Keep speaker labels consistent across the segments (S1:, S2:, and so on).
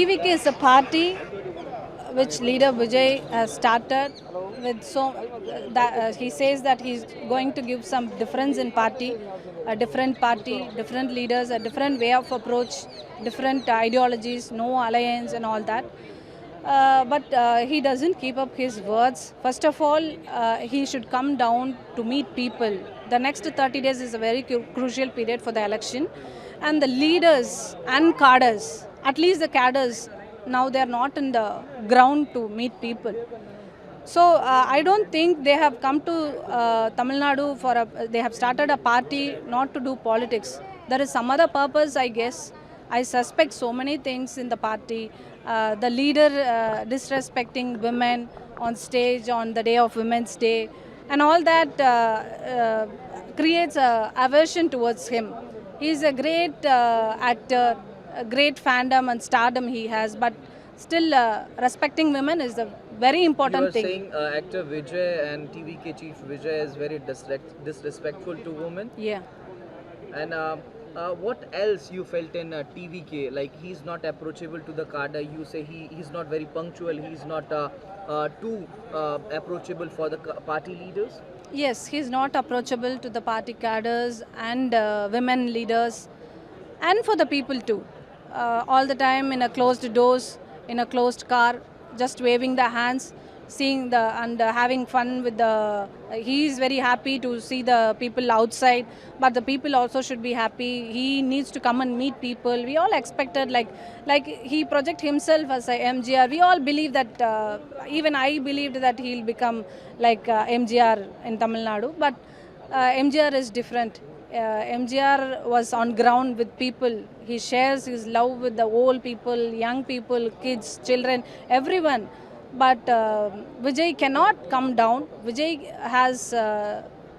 S1: TVK is a party which leader Vijay has started with that he says that he's going to give some difference in party, different leaders, a different way of approach, different ideologies, no alliance and all that. But he doesn't keep up his words. First of all, he should come down to meet people. The next 30 days is a very crucial period for the election. And the leaders and cadres, at least the cadres, now they are not in the ground to meet people. So I don't think they have come to Tamil Nadu they have started a party not to do politics. There is some other purpose, I guess. I suspect so many things in the party. The leader disrespecting women on stage on the day of Women's Day, and all that creates a aversion towards him. He is a great actor, a great fandom and stardom he has, but still respecting women is a very important thing.
S2: You are saying actor Vijay and TVK chief Vijay is very disrespectful to women?
S1: Yeah.
S2: And what else you felt in TVK? Like he's not approachable to the cadre. You say he's not very punctual. He's not too approachable for the party leaders.
S1: Yes, he's not approachable to the party cadres and women leaders, and for the people too. All the time in a closed doors, in a closed car, just waving the hands, seeing the and having fun with the. He is very happy to see the people outside, but the people also should be happy. He needs to come and meet people. We all expected like he project himself as a MGR. We all believe that. Even I believed that he'll become like MGR in Tamil Nadu, but MGR is different. MGR was on ground with people. He shares his love with the old people, young people, kids, children, everyone. But Vijay cannot come down. Vijay has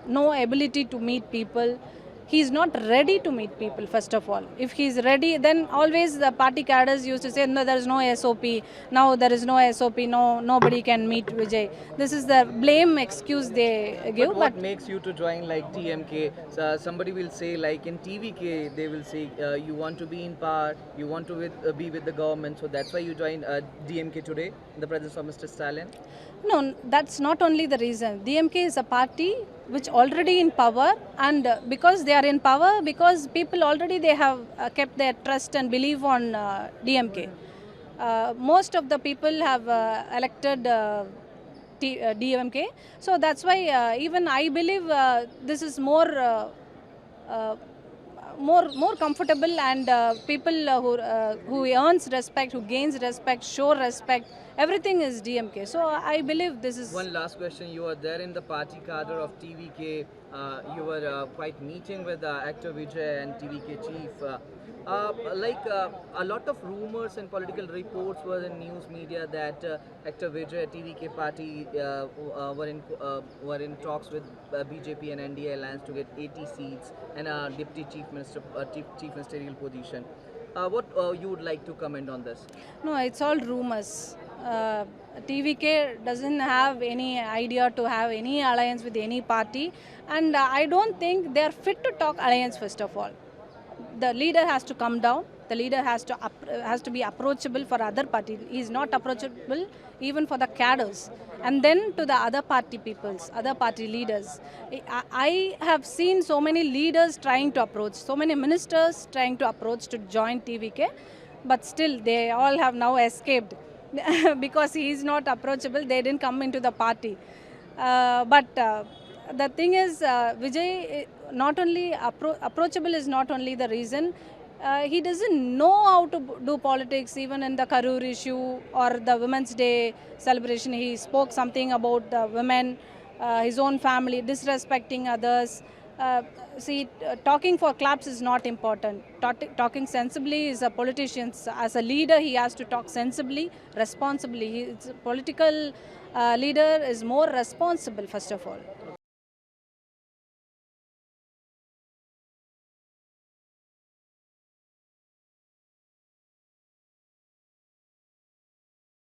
S1: no ability to meet people. He is not ready to meet people, first of all. If he is ready, then always the party cadres used to say, no, there is no SOP. Now there is no SOP. No, nobody can meet Vijay. This is the blame excuse they give.
S2: But what makes you to join like TMK? Somebody will say like in TVK, they will say you want to be in power, you want to be with the government. So that's why you join DMK today in the presence of Mr. Stalin.
S1: No, that's not only the reason. DMK is a party which already in power, and because they are in power, because people already they have kept their trust and belief on DMK. Most of the people have elected DMK, so that's why even I believe this is uh, more comfortable, and people who earns respect, who gains respect, show respect. Everything is DMK. So I believe this is.
S2: One last question. You were there in the party cadre of TVK. You were quite meeting with actor Vijay and TVK chief. A lot of rumors and political reports were in news media that actor Vijay, TVK party were in talks with BJP and NDA alliance to get 80 seats and a deputy chief ministerial position. What you would like to comment on this?
S1: No, it's all rumors. TVK doesn't have any idea to have any alliance with any party, and I don't think they are fit to talk alliance. First of all, the leader has to come down. The leader has to be approachable for other party. He is not approachable even for the cadres, and then to the other party peoples, other party leaders. I have seen so many leaders trying to approach, so many ministers trying to approach to join TVK, but still they all have now escaped because he is not approachable. They didn't come into the party. But the thing is, Vijay, not only approachable is not only the reason. He doesn't know how to do politics. Even in the Karur issue or the Women's Day celebration, he spoke something about the women, his own family, disrespecting others. Talking for claps is not important. Talking sensibly is a politician. As a leader, he has to talk sensibly, responsibly. Political leader is more responsible, first of all.